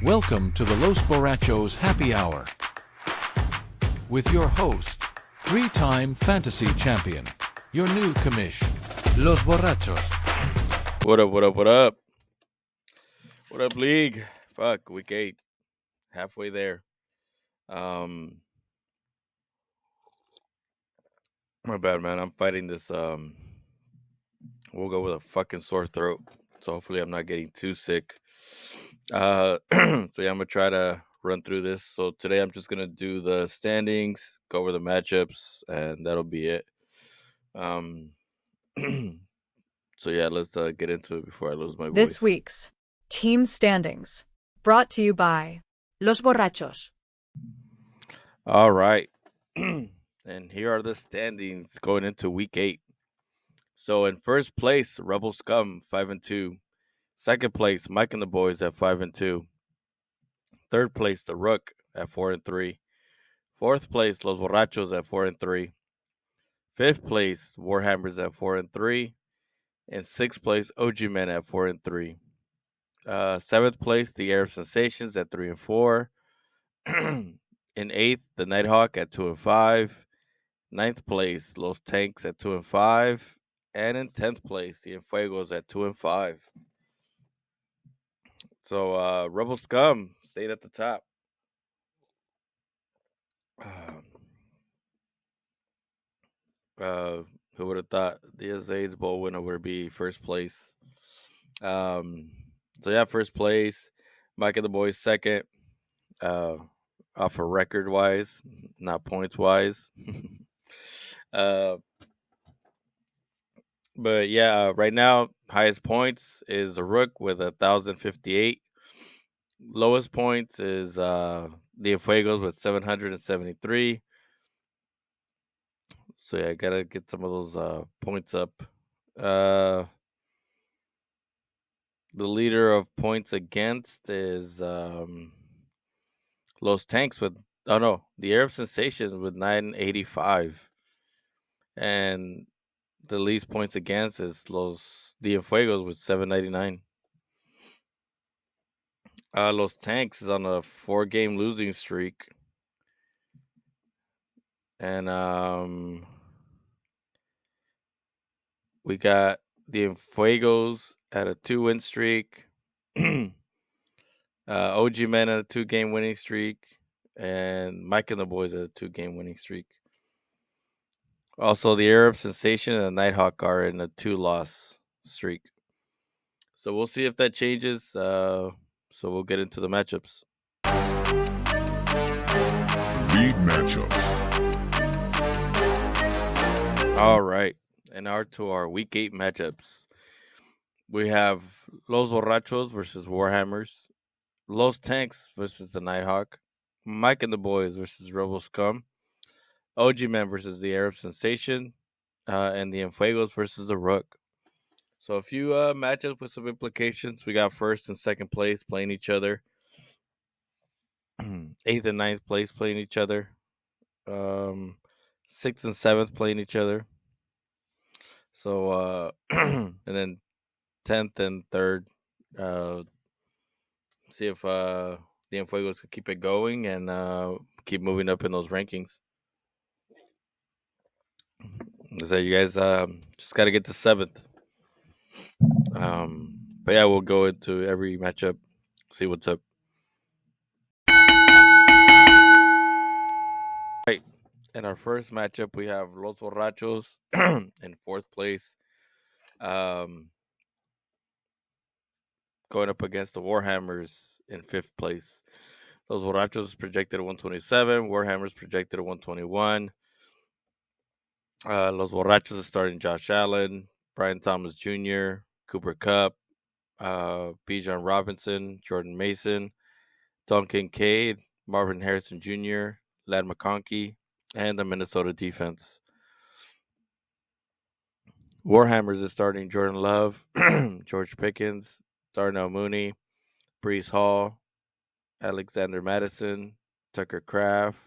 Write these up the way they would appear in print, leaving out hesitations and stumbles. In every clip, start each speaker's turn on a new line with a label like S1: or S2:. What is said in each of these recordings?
S1: Welcome to the Los Borrachos Happy Hour with your host, three-time fantasy champion, your new commish, Los Borrachos.
S2: What up, what up, what up? What up, league? Fuck, week 8. Halfway there. My bad, man. I'm fighting this, we'll go with a fucking sore throat. So hopefully I'm not getting too sick. So yeah, I'm gonna try to run through this. So today I'm just gonna do the standings, go over the matchups, and that'll be it. So yeah, let's get into it before I lose my voice.
S3: This week's team standings brought to you by Los Borrachos.
S2: All right. And here are the standings going into week 8. So in first place, Rebel Scum, 5-2. Second place, Mike and the Boys at 5-2. Third place, the Rook at 4-3. Fourth place, Los Borrachos at 4-3. Fifth place, Warhammers at 4-3. And sixth place, OG Men at 4-3. Seventh place, the Arab Sensations at 3-4. In eighth, the Nighthawk at 2-5. Ninth place, Los Tanks at 2-5. And in 10th place, the EnFuegos at 2-5. So Rebel Scum stayed at the top. Who would have thought the Azays Bowl winner would be first place? So yeah, first place. Mike and the Boys second. Off of record wise, not points wise. But yeah, right now, highest points is the Rook with 1,058. Lowest points is the EnFuegos with 773. So yeah, I gotta get some of those points up. The leader of points against is Los Tanks with the Arab Sensation with 985. And the least points against is the EnFuegos with 799. Los Tanks is on a 4-game losing streak. And we got the EnFuegos at a 2-win streak. OG Men at a 2-game winning streak. And Mike and the Boys at a 2-game winning streak. Also, the Arab Sensation and the Nighthawk are in a 2-loss streak. So we'll see if that changes. So we'll get into the matchups.
S4: League matchups.
S2: All right. And now to our week 8 matchups. We have Los Borrachos versus Warhammers. Los Tanks versus the Nighthawk. Mike and the Boys versus Rebel Scum. OG Men versus the Arab Sensation. And the EnFuegos versus the Rook. So a few matchups with some implications. We got first and second place playing each other. 8th and 9th place playing each other. 6th and 7th playing each other. So and then 10th and 3rd. See if the EnFuegos can keep it going and keep moving up in those rankings. So you guys just got to get to 7th. But yeah, we'll go into every matchup, see what's up. Right. In our first matchup, we have Los Borrachos in 4th place. Going up against the Warhammers in 5th place. Los Borrachos projected at 127. Warhammers projected at 121. Los Borrachos is starting Josh Allen, Brian Thomas Jr., Cooper Kupp, Bijan Robinson, Jordan Mason, Duncan Cade, Marvin Harrison Jr., Ladd McConkey, and the Minnesota defense. Warhammers is starting Jordan Love, George Pickens, Darnell Mooney, Breece Hall, Alexander Madison, Tucker Kraft,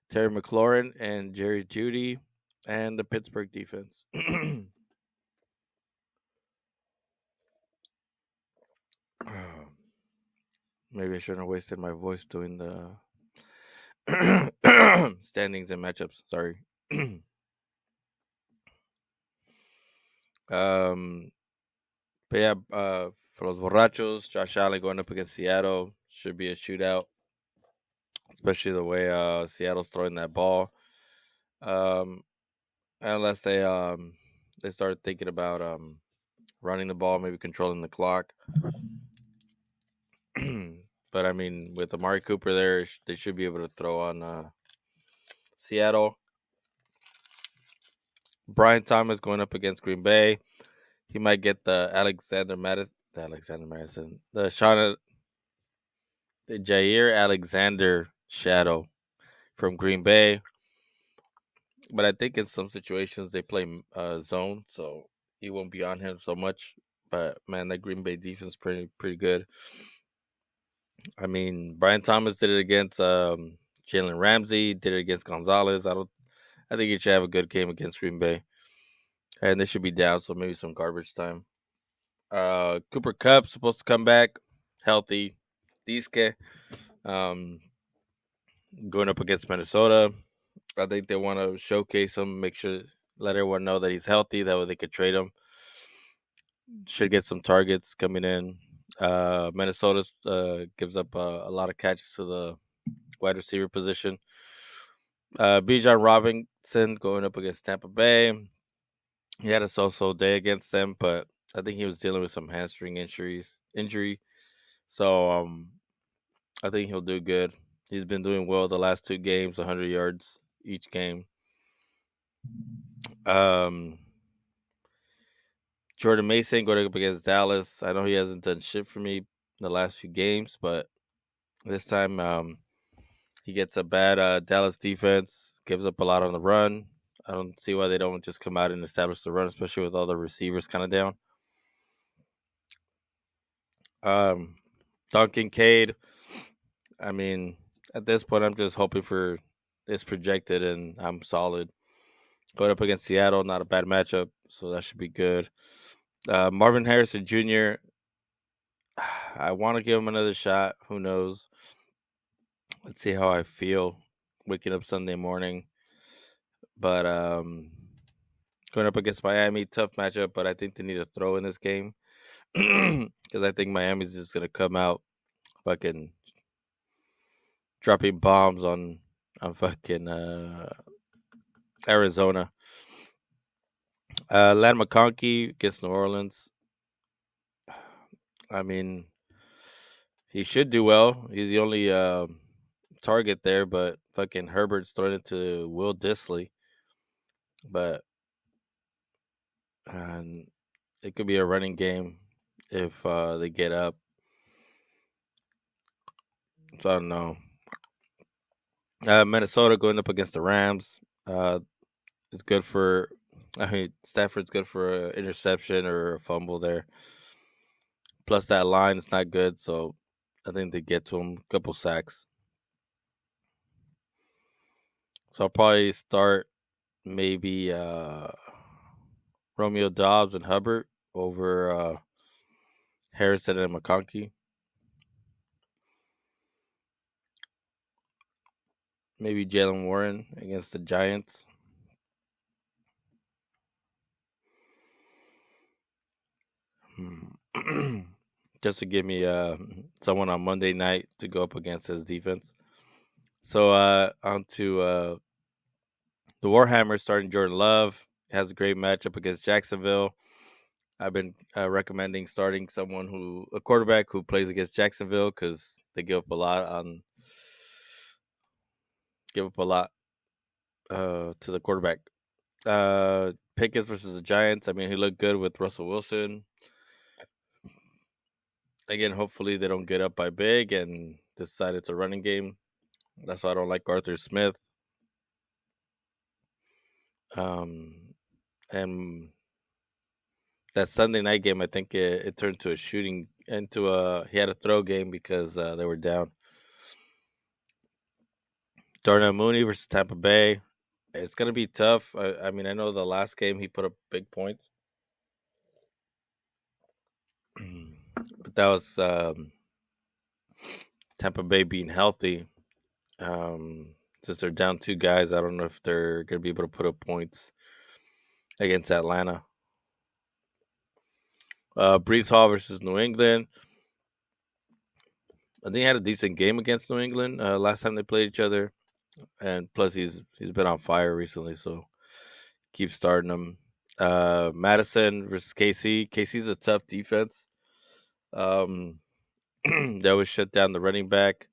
S2: Terry McLaurin, and Jerry Jeudy, and the Pittsburgh defense. Maybe I shouldn't have wasted my voice doing the standings and matchups. Sorry. um, but yeah, for los Borrachos, Josh Allen going up against Seattle should be a shootout, especially the way Seattle's throwing that ball. Um, unless they start thinking about running the ball, maybe controlling the clock. But I mean, with Amari Cooper there, they should be able to throw on Seattle. Brian Thomas going up against Green Bay. He might get the Jair Alexander shadow from Green Bay. But I think in some situations they play zone, so he won't be on him so much. But man, that Green Bay defense is pretty good. I mean, Brian Thomas did it against Jalen Ramsey, did it against Gonzalez. I think he should have a good game against Green Bay, and they should be down, so maybe some garbage time. Cooper Kupp supposed to come back healthy. Diske, going up against Minnesota. I think they want to showcase him, let everyone know that he's healthy. That way they could trade him. Should get some targets coming in. Minnesota gives up a lot of catches to the wide receiver position. Bijan Robinson going up against Tampa Bay. He had a so-so day against them, but I think he was dealing with some hamstring injury. So I think he'll do good. He's been doing well the last 2 games, 100 yards each game. Jordan Mason going up against Dallas. I know he hasn't done shit for me the last few games, but this time he gets a bad Dallas defense, gives up a lot on the run. I don't see why they don't just come out and establish the run, especially with all the receivers kind of down. Duncan Cade. I mean, at this point, I'm just hoping for it's projected and I'm solid. Going up against Seattle, not a bad matchup, so that should be good. Marvin Harrison Jr. I want to give him another shot. Who knows? Let's see how I feel waking up Sunday morning. But going up against Miami, tough matchup. But I think they need to throw in this game because I think Miami's just gonna come out fucking dropping bombs on fucking Arizona. Lan McConkey against New Orleans. I mean, he should do well. He's the only target there, but fucking Herbert's throwing it to Will Disley. But it could be a running game if they get up. So I don't know. Minnesota going up against the Rams. It's good for. I mean, Stafford's good for an interception or a fumble there. Plus, that line is not good, so I think they get to him. A couple sacks. So I'll probably start maybe Romeo Dobbs and Hubbard over Harrison and McConkey. Maybe Jalen Warren against the Giants. Just to give me someone on Monday night to go up against his defense. So on to the Warhammers starting Jordan Love. Has a great matchup against Jacksonville. I've been recommending starting a quarterback who plays against Jacksonville because they give up a lot to the quarterback. Pickens versus the Giants. I mean, he looked good with Russell Wilson. Again, hopefully they don't get up by big and decide it's a running game. That's why I don't like Arthur Smith. And that Sunday night game, I think it turned to he had a throw game because they were down. Darnell Mooney versus Tampa Bay. It's going to be tough. I mean, I know the last game he put up big points. But that was Tampa Bay being healthy. Since they're down 2 guys, I don't know if they're going to be able to put up points against Atlanta. Brees Hall versus New England. I think he had a decent game against New England last time they played each other, and plus he's been on fire recently, so keep starting him. Madison versus KC. KC's a tough defense. They always shut down the running back.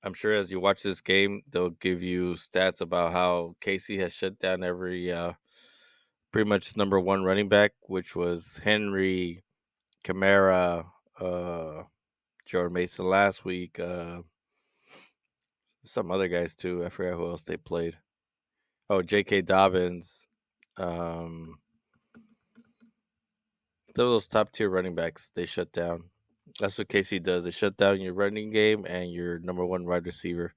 S2: I'm sure as you watch this game, they'll give you stats about how KC has shut down every pretty much number 1 running back, which was Henry, Kamara, Jordan Mason last week. Some other guys too. I forgot who else they played. Oh, J.K. Dobbins. Some of those top tier running backs they shut down. That's what KC does. They shut down your running game and your number 1 wide receiver.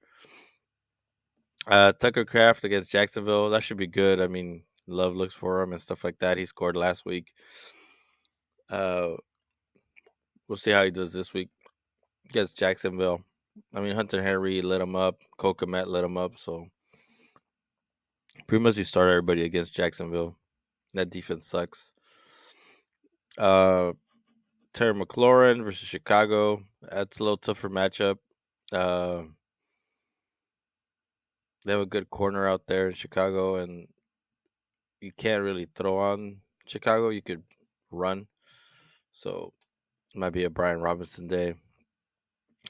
S2: Tucker Kraft against Jacksonville. That should be good. I mean, Love looks for him and stuff like that. He scored last week. We'll see how he does this week against Jacksonville. I mean, Hunter Henry lit him up. Cole Kmet lit him up. So pretty much you start everybody against Jacksonville. That defense sucks. Terry McLaurin versus Chicago. That's a little tougher matchup. They have a good corner out there in Chicago, and you can't really throw on Chicago. You could run. So it might be a Brian Robinson day.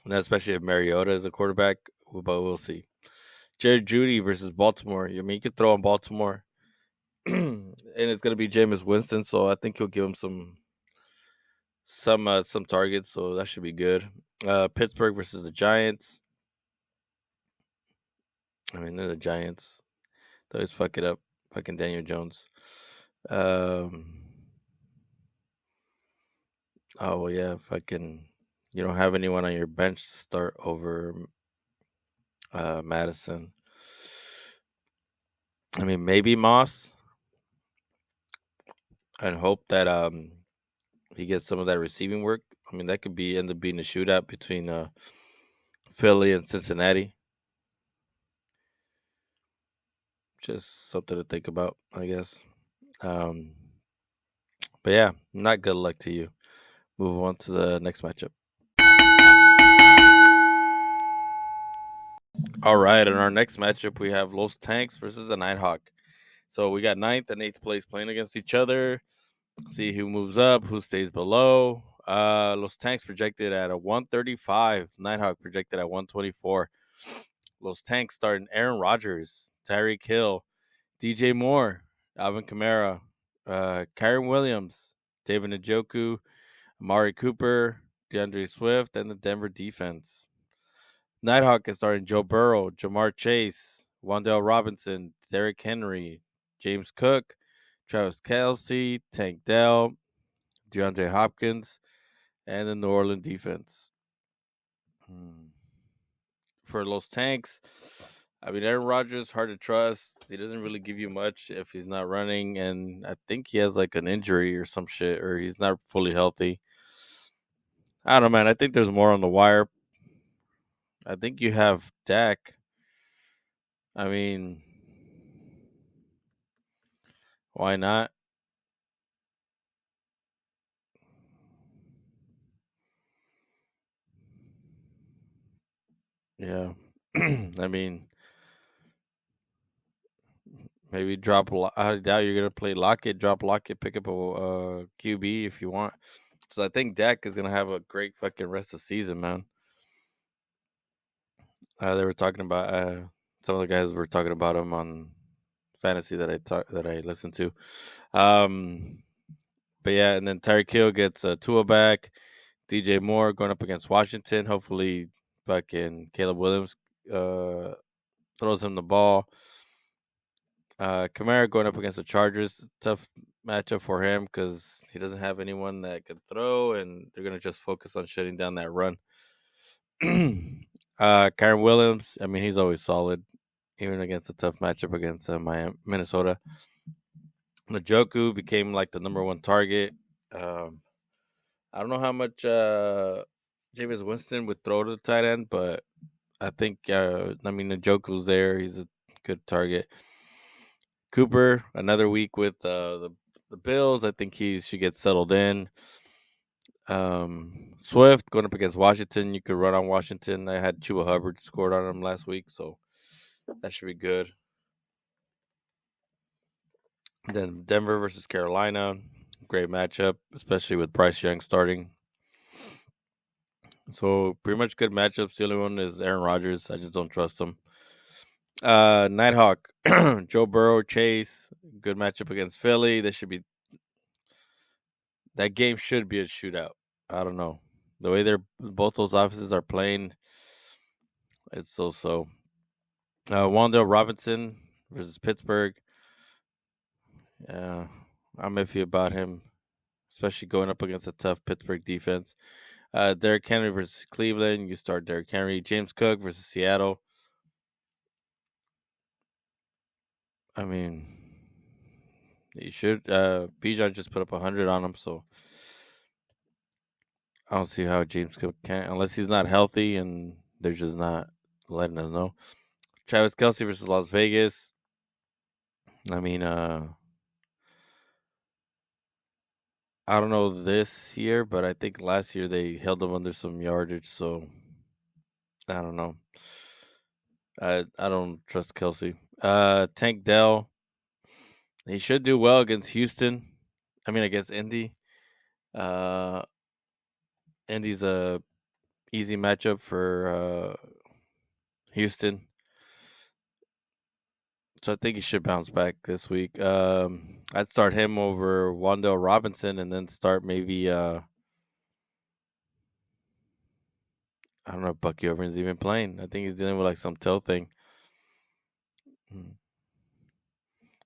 S2: And especially if Mariota is a quarterback, but we'll see. Jerry Jeudy versus Baltimore. I mean, you could throw on Baltimore. And it's going to be Jameis Winston, so I think he'll give him some targets, so that should be good. Pittsburgh versus the Giants. I mean, they're the Giants. They always fuck it up. Fucking Daniel Jones. Oh, well, yeah. You don't have anyone on your bench to start over Madison. I mean, maybe Moss. And hope that he gets some of that receiving work. I mean, that could end up being a shootout between Philly and Cincinnati. Just something to think about, I guess. But yeah, not good luck to you. Move on to the next matchup. All right, in our next matchup, we have Los Tanks versus the Nighthawk. So we got 9th and 8th place playing against each other. See who moves up, who stays below. Los Tanks projected at a 135. Nighthawk projected at 124. Los Tanks starting Aaron Rodgers, Tyreek Hill, DJ Moore, Alvin Kamara, Kyron Williams, David Njoku, Amari Cooper, DeAndre Swift, and the Denver defense. Nighthawk is starting Joe Burrow, Jamar Chase, Wan'Dale Robinson, Derrick Henry, James Cook, Travis Kelce, Tank Dell, DeAndre Hopkins, and the New Orleans defense. For Los Tanks, I mean, Aaron Rodgers, hard to trust. He doesn't really give you much if he's not running, and I think he has like an injury or some shit, or he's not fully healthy. I don't know, man. I think there's more on the wire. I think you have Dak. I mean, why not? Yeah. I mean, maybe drop. I doubt you're gonna play Lockett. Drop Lockett. Pick up a QB if you want. So I think Dak is gonna have a great fucking rest of the season, man. They were talking about some of the guys were talking about him on fantasy that I listened to. But yeah, and then Tyreek Hill gets Tua back. DJ Moore going up against Washington. Hopefully, fucking Caleb Williams throws him the ball. Kamara going up against the Chargers. Tough matchup for him because he doesn't have anyone that can throw, and they're going to just focus on shutting down that run. Kyron Williams, I mean, he's always solid, even against a tough matchup against Minnesota. Njoku became like the number 1 target. I don't know how much Jameis Winston would throw to the tight end, but I think Njoku's there. He's a good target. Cooper, another week with the Bills. I think he should get settled in. Swift going up against Washington. You could run on Washington. I had Chuba Hubbard scored on him last week, so that should be good. Then Denver versus Carolina. Great matchup, especially with Bryce Young starting. So pretty much good matchups. The only one is Aaron Rodgers. I just don't trust him. Nighthawk, Joe Burrow, Chase. Good matchup against Philly. That game should be a shootout. I don't know. The way both those offenses are playing, it's so. Wandale Robinson versus Pittsburgh. I'm iffy about him, especially going up against a tough Pittsburgh defense. Derrick Henry versus Cleveland. You start Derrick Henry. James Cook versus Seattle. I mean, you should. Bijan just put up 100 on him, so I don't see how James Cook can't, unless he's not healthy and they're just not letting us know. Travis Kelce versus Las Vegas. I mean, I don't know this year, but I think last year they held him under some yardage, so I don't know. I don't trust Kelsey. Tank Dell, he should do well against Houston. Against Indy. Indy's a easy matchup for Houston, so I think he should bounce back this week. I'd start him over Wandale Robinson, and then start maybe I don't know if Bucky Orban's even playing. I think he's dealing with like some toe thing.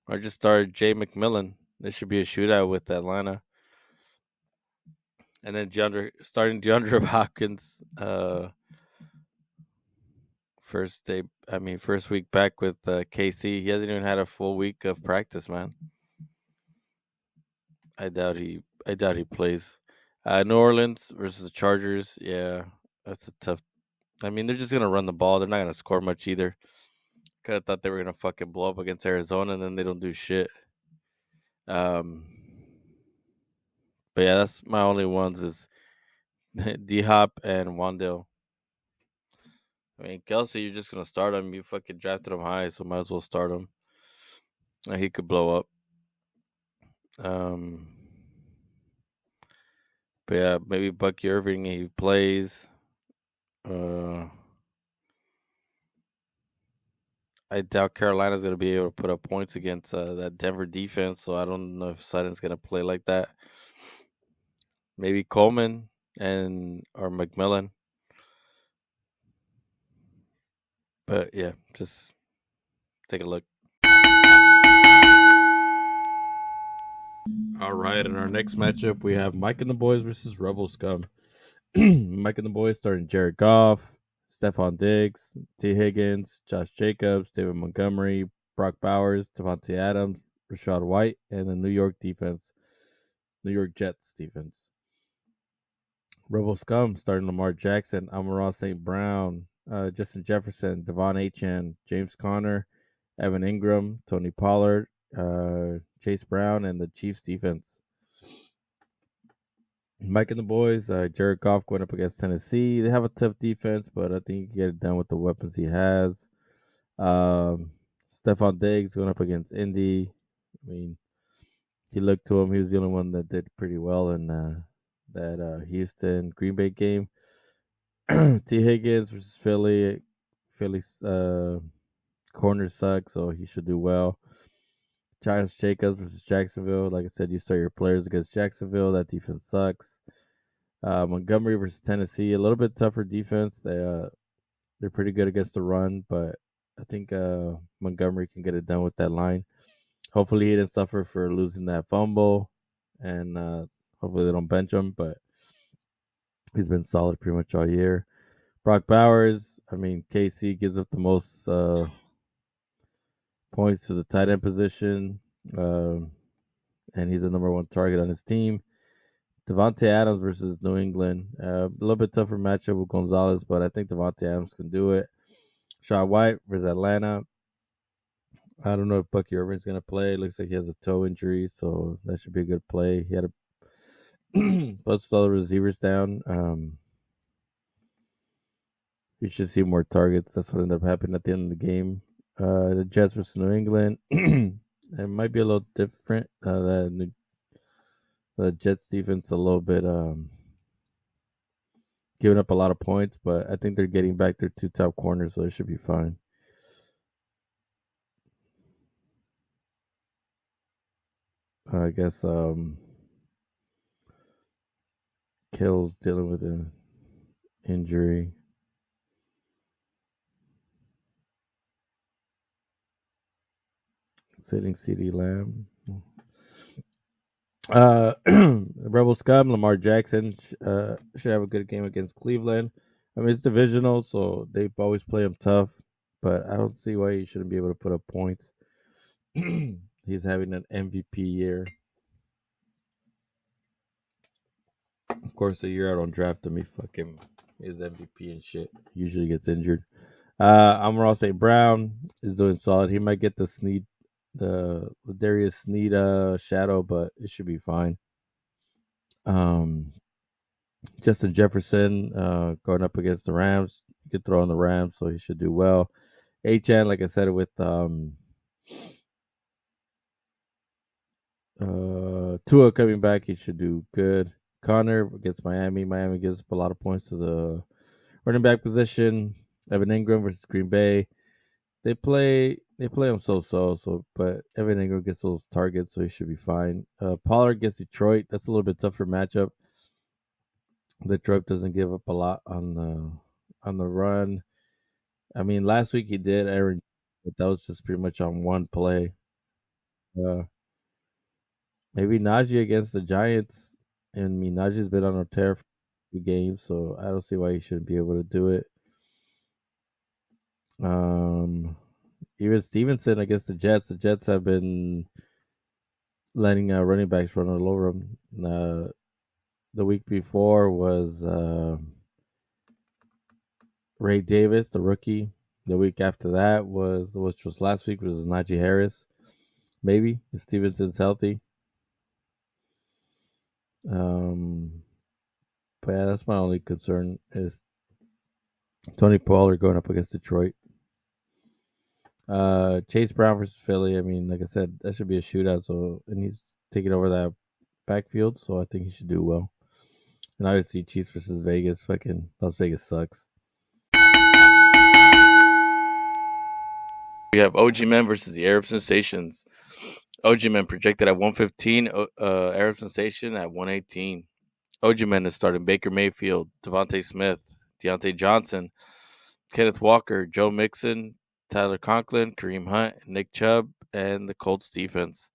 S2: Or just start Jay McMillan. This should be a shootout with Atlanta. And then DeAndre Hopkins. First week back with KC. He hasn't even had a full week of practice, man. I doubt he plays. New Orleans versus the Chargers. Yeah, that's a tough. They're just gonna run the ball. They're not gonna score much either. Could have thought they were gonna fucking blow up against Arizona, and then they don't do shit. But yeah, that's my only ones is D Hop and Wandale. Kelsey, you're just gonna start him. You fucking drafted him high, so might as well start him. He could blow up. But yeah, maybe Bucky Irving, he plays. I doubt Carolina's going to be able to put up points against that Denver defense, so I don't know if Sutton's going to play like that. Maybe Coleman or McMillan. But yeah, just take a look. All right, in our next matchup, we have Mike and the Boys versus Rebel Scum. Mike and the Boys starting Jared Goff, Stephon Diggs, T. Higgins, Josh Jacobs, David Montgomery, Brock Bowers, Devontae Adams, Rashad White, and the New York Jets defense. Rebel Scum starting Lamar Jackson, Amon-Ra St. Brown, Justin Jefferson, Devon Achane, James Conner, Evan Ingram, Tony Pollard, Chase Brown, and the Chiefs defense. Mike and the Boys, Jared Goff going up against Tennessee. They have a tough defense, but I think he can get it done with the weapons he has. Stephon Diggs going up against Indy. He looked to him. He was the only one that did pretty well in that Houston Green Bay game. T. Higgins versus Philly. Philly's corner sucks, so he should do well. Josh Jacobs versus Jacksonville. Like I said, you start your players against Jacksonville. That defense sucks. Montgomery versus Tennessee. A little bit tougher defense. They're pretty good against the run, but I think Montgomery can get it done with that line. Hopefully he didn't suffer for losing that fumble, and hopefully they don't bench him, but he's been solid pretty much all year. Brock Bowers, KC gives up the most points to the tight end position, and he's the number one target on his team. Devontae Adams versus New England. A little bit tougher matchup with Gonzalez, but I think Devontae Adams can do it. Shaw White versus Atlanta. I don't know if Bucky Irvin's going to play. Looks like he has a toe injury, so that should be a good play. He had a plus with all the receivers down. You should see more targets. That's what ended up happening at the end of the game. The Jets versus New England. It might be a little different. The Jets defense a little bit giving up a lot of points, but I think they're getting back their two top corners, so it should be fine. I guess Kill's dealing with an injury. Sitting CeeDee Lamb. Rebel Scum, Lamar Jackson should have a good game against Cleveland. I mean, it's divisional, so they always play him tough, but I don't see why he shouldn't be able to put up points. He's having an MVP year. Of course, a year I don't draft him. He fucking is MVP and shit. Usually gets injured. Amon St. Brown is doing solid. He might get the Darius Sneed shadow, but it should be fine. Justin Jefferson going up against the Rams. You could throw on the Rams, so he should do well. HN, like I said, with Tua coming back, he should do good. Connor against Miami. Miami gives up a lot of points to the running back position. Evan Ingram versus Green Bay. They play him so, but Evan Ingram gets those targets, so he should be fine. Pollard against Detroit. That's a little bit tougher matchup. Detroit doesn't give up a lot on the run. I mean, last week he did, Aaron, but that was just pretty much on one play. Maybe Najee against the Giants. I mean, Najee's been on a tear for a few games, so I don't see why he shouldn't be able to do it. Even Stevenson against the Jets. The Jets have been letting running backs run all over them. The week before was Ray Davis, the rookie. The week after that which was last week, was Najee Harris. Maybe if Stevenson's healthy. But yeah, that's my only concern is Tony Pollard going up against Detroit. Chase Brown versus Philly. I mean, like I said, that should be a shootout. So, and he's taking over that backfield, so I think he should do well. And obviously, Chiefs versus Vegas. Fucking Las Vegas sucks. We have OG Men versus the Arab Sensations. OG Men projected at 115. Arab Sensation at 118. OG Men is starting Baker Mayfield, Devontae Smith, Deontay Johnson, Kenneth Walker, Joe Mixon, Tyler Conklin, Kareem Hunt, Nick Chubb, and the Colts defense.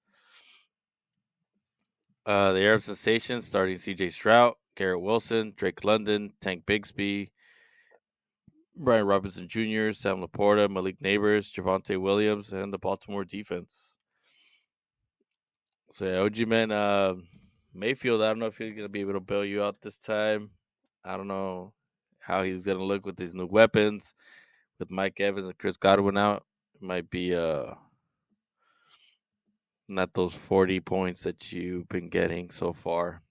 S2: The Arab Sensations starting CJ Stroud, Garrett Wilson, Drake London, Tank Bigsby, Brian Robinson Jr., Sam Laporta, Malik Neighbors, Javonte Williams, and the Baltimore defense. So yeah, OG Man, Mayfield, I don't know if he's going to be able to bail you out this time. I don't know how he's going to look with these new weapons. With Mike Evans and Chris Godwin out, it might be not those 40 points that you've been getting so far.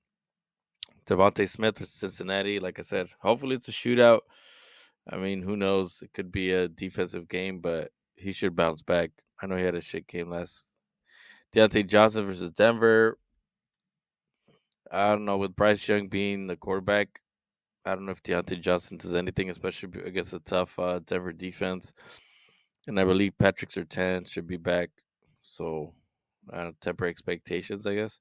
S2: Devontae Smith with Cincinnati, like I said, hopefully it's a shootout. I mean, who knows? It could be a defensive game, but he should bounce back. I know he had a shit game last. Deontay Johnson versus Denver. I don't know, with Bryce Young being the quarterback, I don't know if Deontay Johnson does anything, especially against a tough Denver defense. And I believe Patrick Surtain should be back. So, temper expectations, I guess.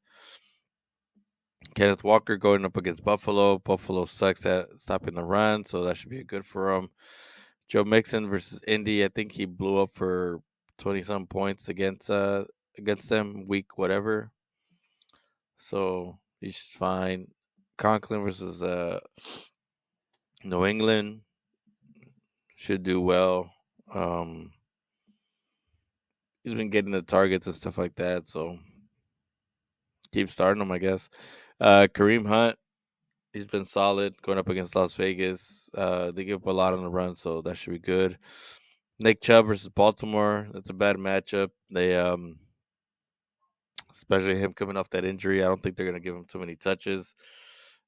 S2: Kenneth Walker going up against Buffalo. Buffalo sucks at stopping the run, so that should be good for him. Joe Mixon versus Indy. I think he blew up for 20-some points against them week whatever. So he's fine. Conklin versus New England should do well. He's been getting the targets and stuff like that, so keep starting him, I guess. Kareem Hunt, he's been solid going up against Las Vegas. They give up a lot on the run, so that should be good. Nick Chubb versus Baltimore. That's a bad matchup. They especially him coming off that injury. I don't think they're gonna give him too many touches.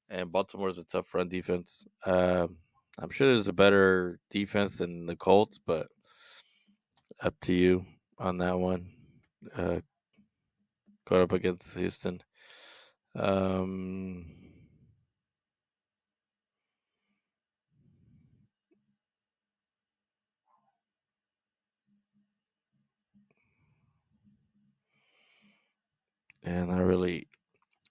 S2: And Baltimore's a tough run defense. I'm sure there's a better defense than the Colts, but up to you on that one. Uh, going up against Houston. Um, and not really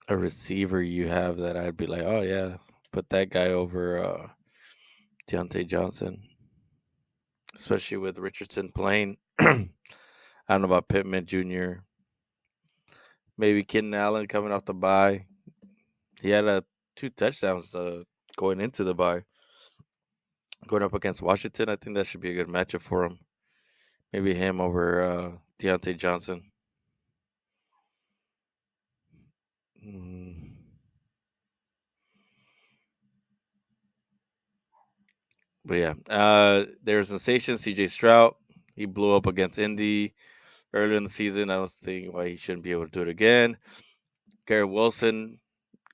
S2: a receiver you have that I'd be like, oh yeah, put that guy over Deontay Johnson, especially with Richardson playing. I don't know about Pittman Jr. Maybe Keenan Allen coming off the bye. He had 2 touchdowns going into the bye. Going up against Washington, I think that should be a good matchup for him. Maybe him over Deontay Johnson. Mm. But yeah, there's sensation CJ Stroud. He blew up against Indy earlier in the season. I don't think why he shouldn't be able to do it again. Garrett Wilson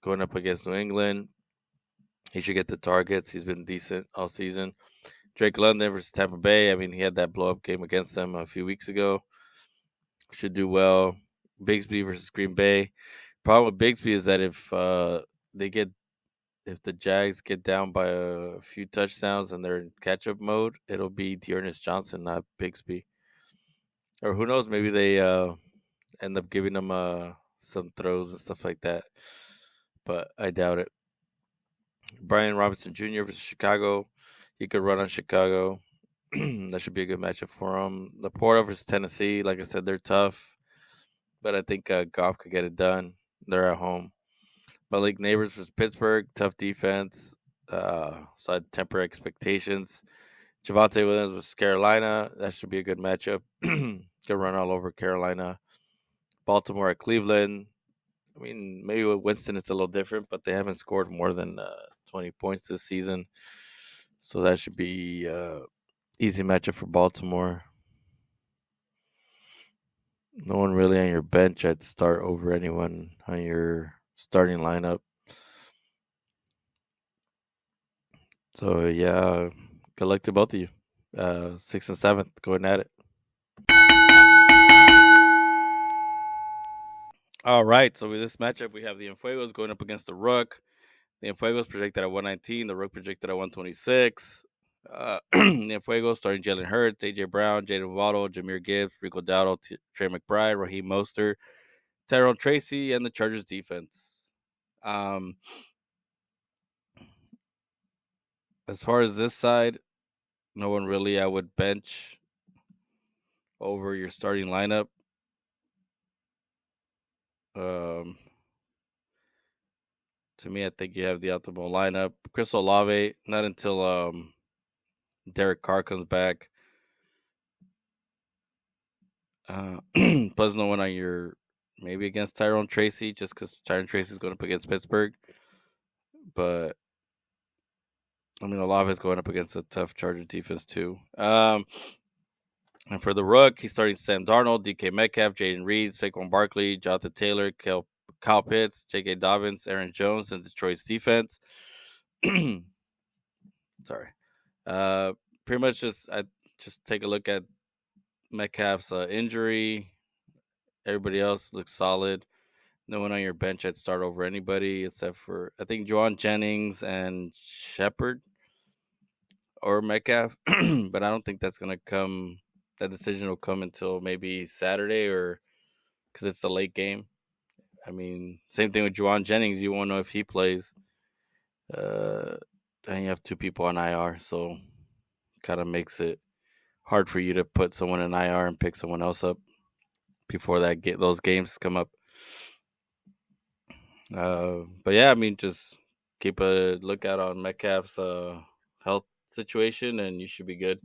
S2: going up against New England. He should get the targets. He's been decent all season. Drake London versus Tampa Bay. I mean, he had that blow up game against them a few weeks ago. Should do well. Bigsby versus Green Bay. Problem with Bigsby is that if the Jags get down by a few touchdowns and they're in catch up mode, it'll be Dearness Johnson, not Bigsby. Or who knows, maybe they end up giving him some throws and stuff like that. But I doubt it. Brian Robinson Jr. versus Chicago. He could run on Chicago. That should be a good matchup for him. Laporta versus Tennessee. Like I said, they're tough. But I think Goff could get it done. They're at home. Malik Neighbors versus Pittsburgh. Tough defense. So I'd temper expectations. Javonte Williams versus Carolina. That should be a good matchup. Could run all over Carolina. Baltimore at Cleveland. I mean, maybe with Winston it's a little different, but they haven't scored more than 20 points this season. So that should be easy matchup for Baltimore. No one really on your bench I'd start over anyone on your starting lineup. So yeah, good luck to both of you. 6th and 7th, going at it. All right, so with this matchup, we have the EnFuegos going up against the Rook. The EnFuegos projected at 119, the Rook projected at 126. The EnFuegos starting Jalen Hurts, AJ Brown, Jaden Waddle, Jameer Gibbs, Rico Dowdle, Trey McBride, Raheem Mostert, Tyrone Tracy, and the Chargers defense. As far as this side, no one really I would bench over your starting lineup. To me, I think you have the optimal lineup. Chris Olave, not until Derek Carr comes back. Plus, no one on your maybe against Tyrone Tracy, just because Tyrone Tracy is going up against Pittsburgh. But I mean, Olave is going up against a tough Charger defense too. And for the Rook, he's starting Sam Darnold, DK Metcalf, Jaden Reed, Saquon Barkley, Jonathan Taylor, Kyle Pitts, J.K. Dobbins, Aaron Jones, and Detroit's defense. Sorry. Pretty much just take a look at Metcalf's injury. Everybody else looks solid. No one on your bench I'd start over anybody except for I think Juwan Jennings and Shepard or Metcalf. But I don't think that's gonna come. That decision will come until maybe Saturday or because it's the late game. I mean, same thing with Juwan Jennings. You won't know if he plays. And you have 2 people on IR, so kind of makes it hard for you to put someone in IR and pick someone else up before those games come up. But yeah, I mean, just keep a lookout on Metcalf's health situation, and you should be good.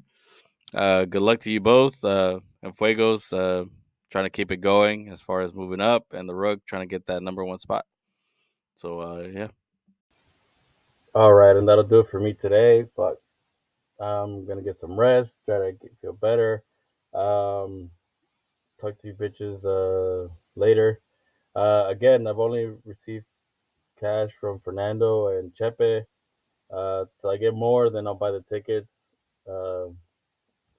S2: Good luck to you both. EnFuegos trying to keep it going as far as moving up, and the Rook trying to get that number 1 spot. So yeah.
S5: All right, and that'll do it for me today. But I'm gonna get some rest, try to feel better. Um, talk to you bitches later. Again, I've only received cash from Fernando and Chepe. Till I get more, then I'll buy the tickets. Uh,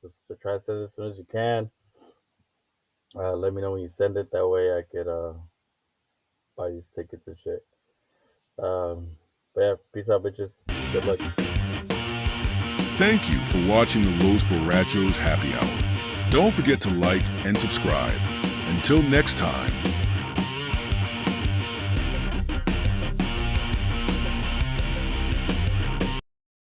S5: just to try to send it as soon as you can. Let me know when you send it. That way I could buy these tickets and shit. But yeah, peace out, bitches. Good luck.
S4: Thank you for watching the Los Borrachos Happy Hour. Don't forget to like and subscribe. Until next time,